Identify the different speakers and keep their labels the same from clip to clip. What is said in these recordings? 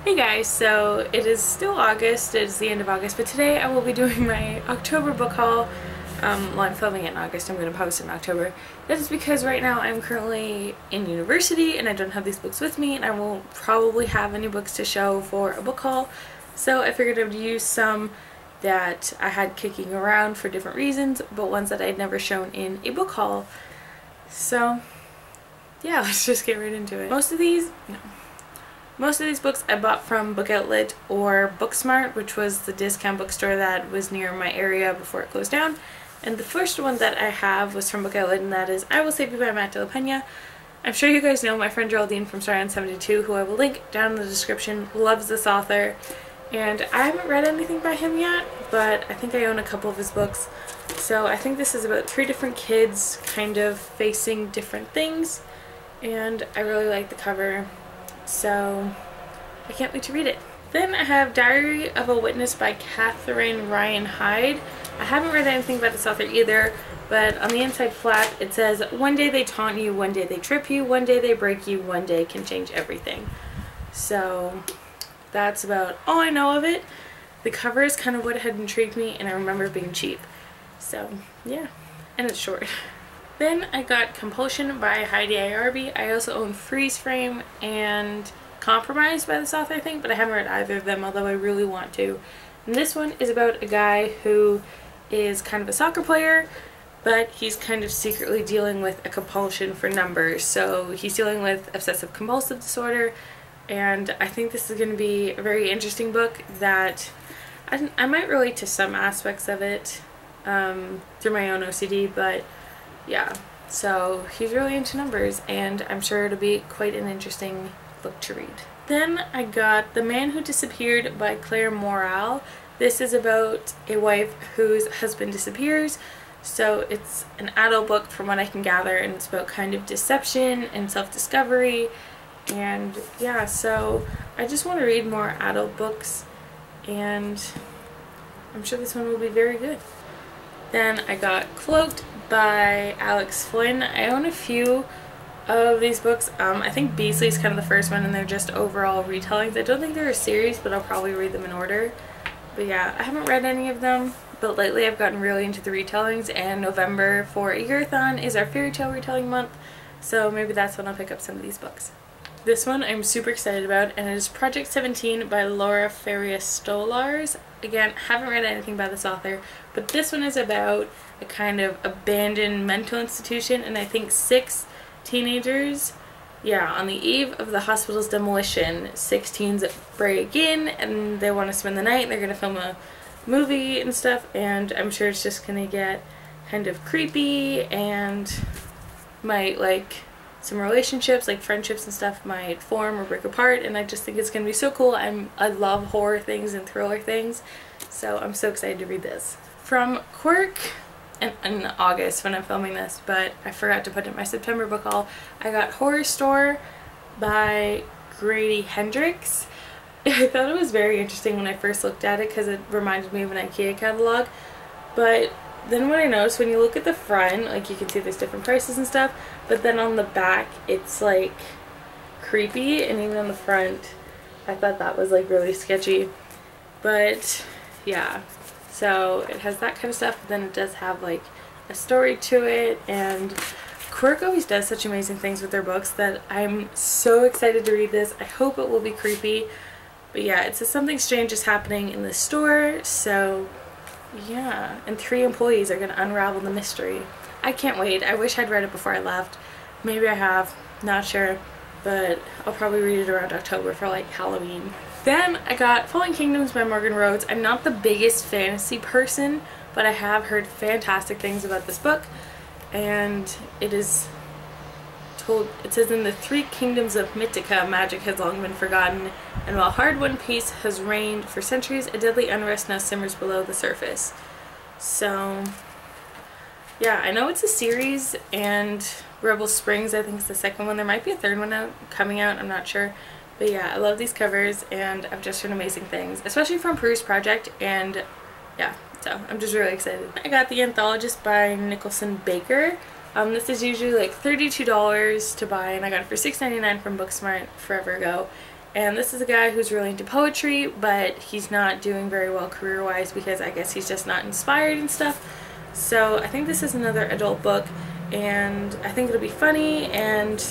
Speaker 1: Hey guys, so it is still August, it is the end of August, but today I will be doing my October book haul. Well, I'm filming it in August, I'm going to post it in October. That is because right now I'm currently in university and I don't have these books with me and I won't probably have any books to show for a book haul. So I figured I would use some that I had kicking around for different reasons, but ones that I'd never shown in a book haul. So yeah, let's just get right into it. Most of these books I bought from Book Outlet or Booksmart, which was the discount bookstore that was near my area before it closed down. And the first one that I have was from Book Outlet, and that is I Will Save You by Matt de la Pena. I'm sure you guys know my friend Geraldine from Starry on 72, who I will link down in the description, loves this author. And I haven't read anything by him yet, but I think I own a couple of his books. So I think this is about 3 different kids kind of facing different things, and I really like the cover. So I can't wait to read it. Then I have Diary of a Witness by Catherine Ryan Hyde. I haven't read anything about this author either, but on the inside flap it says, "One day they taunt you, one day they trip you, one day they break you, one day can change everything." So that's about all I know of it. The cover is kind of what had intrigued me, and I remember it being cheap. So yeah, and it's short. Then I got Compulsion by Heidi Ayarby. I also own Freeze Frame and Compromise by this author, I think, but I haven't read either of them, although I really want to. And this one is about a guy who is kind of a soccer player, but he's kind of secretly dealing with a compulsion for numbers. So he's dealing with obsessive compulsive disorder, and I think this is going to be a very interesting book that I might relate to some aspects of it through my own OCD, but yeah. So he's really into numbers, and I'm sure it'll be quite an interesting book to read. Then I got The Man Who Disappeared by Claire Morale. This is about a wife whose husband disappears. So it's an adult book from what I can gather, and it's about kind of deception and self-discovery. And yeah, so I just want to read more adult books, and I'm sure this one will be very good. Then I got Cloaked by Alex Flynn. I own a few of these books. I think Beasley is kind of the first one, and they're just overall retellings. I don't think they're a series, but I'll probably read them in order. But yeah, I haven't read any of them, but lately I've gotten really into the retellings, and November for a year-thon is our fairy tale retelling month, so maybe that's when I'll pick up some of these books. This one I'm super excited about, and it is Project 17 by Laura Faria-Stolars. Again, haven't read anything by this author, but this one is about a kind of abandoned mental institution, and I think 6 teenagers, on the eve of the hospital's demolition, 6 teens break in and they want to spend the night, and they're going to film a movie and stuff, and I'm sure it's just going to get kind of creepy, and might, like, some relationships, like friendships and stuff, might form or break apart, and I just think it's going to be so cool. I love horror things and thriller things, so I'm so excited to read this. From Quirk, in August when I'm filming this, but I forgot to put it in my September book haul, I got Horror Store by Grady Hendrix. I thought it was very interesting when I first looked at it because it reminded me of an IKEA catalog, but then what I noticed, when you look at the front, like, you can see there's different prices and stuff, but then on the back it's like creepy, and even on the front I thought that was like really sketchy. But yeah, so it has that kind of stuff, but then it does have like a story to it, and Quirk always does such amazing things with their books that I'm so excited to read this. I hope it will be creepy, but yeah, it says something strange is happening in the store, so yeah, and 3 employees are going to unravel the mystery. I can't wait. I wish I'd read it before I left. Maybe I have, not sure, but I'll probably read it around October for like Halloween. Then I got Falling Kingdoms by Morgan Rhodes. I'm not the biggest fantasy person, but I have heard fantastic things about this book, and it is told, it says, in the 3 kingdoms of Mythica, magic has long been forgotten, and while hard-won peace has reigned for centuries, a deadly unrest now simmers below the surface. So yeah, I know it's a series, and Rebel Springs, I think, is the second one. There might be a third one coming out, I'm not sure. But yeah, I love these covers, and I've just heard amazing things, especially from Peruse Project, and yeah, so I'm just really excited. I got The Anthologist by Nicholson Baker. This is usually like $32 to buy, and I got it for $6.99 from Booksmart forever ago. And this is a guy who's really into poetry, but he's not doing very well career-wise because I guess he's just not inspired and stuff. So I think this is another adult book, and I think it'll be funny and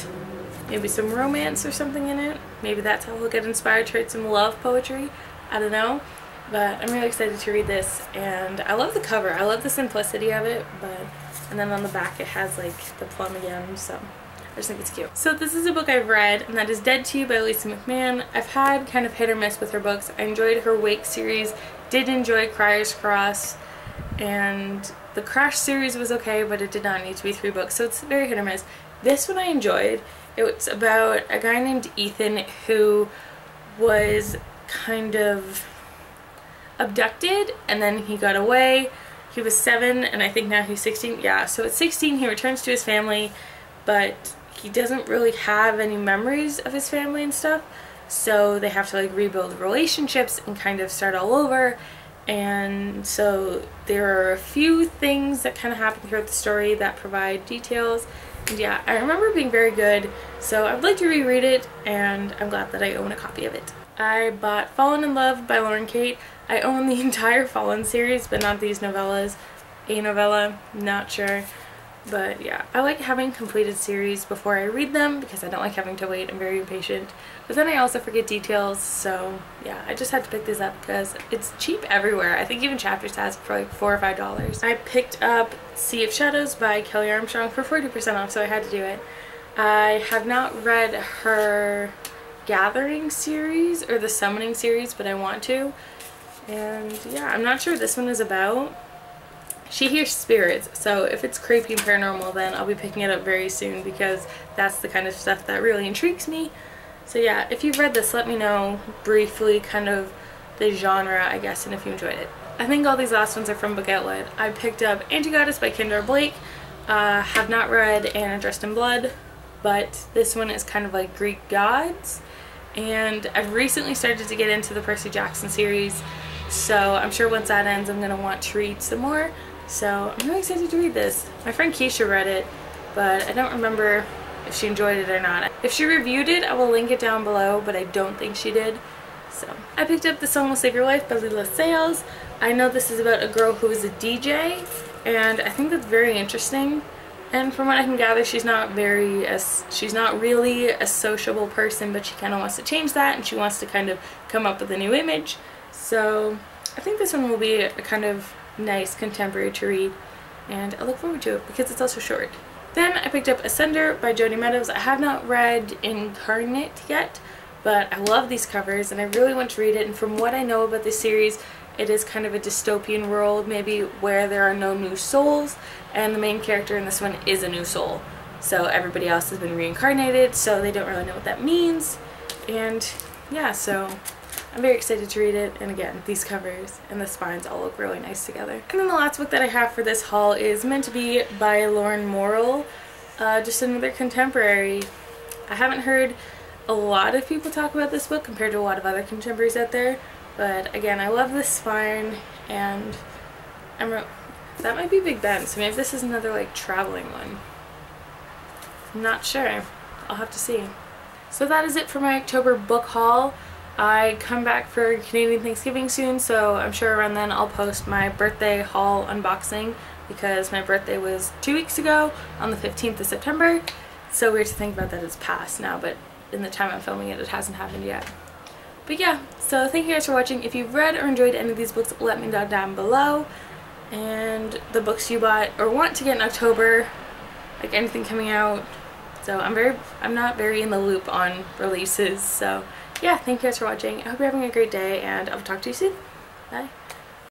Speaker 1: maybe some romance or something in it. Maybe that's how he'll get inspired to write some love poetry. I don't know. But I'm really excited to read this, and I love the cover. I love the simplicity of it, and then on the back it has like the plum again, so I just think it's cute. So this is a book I've read, and that is Dead to You by Lisa McMahon. I've had kind of hit or miss with her books. I enjoyed her Wake series, did enjoy Criers Cross, and the Crash series was okay, but it did not need to be 3 books, so it's very hit or miss. This one I enjoyed. It's about a guy named Ethan who was kind of abducted, and then he got away. He was 7, and I think now he's 16. Yeah, so at 16 he returns to his family, but he doesn't really have any memories of his family and stuff, so they have to like rebuild relationships and kind of start all over. And so there are a few things that kind of happen throughout the story that provide details. And yeah, I remember it being very good, so I'd like to reread it, and I'm glad that I own a copy of it. I bought Fallen in Love by Lauren Kate. I own the entire Fallen series, but not these novellas. A novella, not sure. But yeah, I like having completed series before I read them because I don't like having to wait. I'm very impatient. But then I also forget details, so yeah, I just had to pick this up because it's cheap everywhere. I think even Chapters has it for like $4 or $5. I picked up Sea of Shadows by Kelly Armstrong for 40% off, so I had to do it. I have not read her Gathering series or the Summoning series, but I want to. And yeah, I'm not sure what this one is about. She hears spirits, so if it's creepy and paranormal, then I'll be picking it up very soon because that's the kind of stuff that really intrigues me. So yeah, if you've read this, let me know briefly kind of the genre, I guess, and if you enjoyed it. I think all these last ones are from Book Outlet. I picked up Anti-Goddess by Kendra Blake. Have not read Anna Dressed in Blood, but this one is kind of like Greek gods. And I've recently started to get into the Percy Jackson series, so I'm sure once that ends I'm going to want to read some more. So I'm really excited to read this. My friend Ke-sha read it, but I don't remember if she enjoyed it or not. If she reviewed it, I will link it down below, but I don't think she did. So I picked up The Song Will Save Your Life by Lila Sales. I know this is about a girl who is a DJ, and I think that's very interesting. And from what I can gather, she's not really a sociable person, but she kind of wants to change that, and she wants to kind of come up with a new image. So I think this one will be a kind of nice contemporary to read, and I look forward to it because it's also short. Then I picked up Ascender by Jody Meadows. I have not read Incarnate yet, but I love these covers and I really want to read it. And from what I know about this series, it is kind of a dystopian world, maybe where there are no new souls, and the main character in this one is a new soul. So everybody else has been reincarnated, so they don't really know what that means. And yeah, so I'm very excited to read it, and again, these covers and the spines all look really nice together. And then the last book that I have for this haul is Meant to Be by Lauren Morrill. Just another contemporary. I haven't heard a lot of people talk about this book compared to a lot of other contemporaries out there, but again, I love this spine, and that might be Big Ben, so maybe this is another like traveling one. I'm not sure. I'll have to see. So that is it for my October book haul. I come back for Canadian Thanksgiving soon, so I'm sure around then I'll post my birthday haul unboxing because my birthday was 2 weeks ago on the 15th of September. So weird to think about that it's past now, but in the time I'm filming it, it hasn't happened yet. But yeah, so thank you guys for watching. If you've read or enjoyed any of these books, let me know down below. And the books you bought or want to get in October, like anything coming out. So I'm not very in the loop on releases, so yeah, thank you guys for watching. I hope you're having a great day, and I'll talk to you soon. Bye.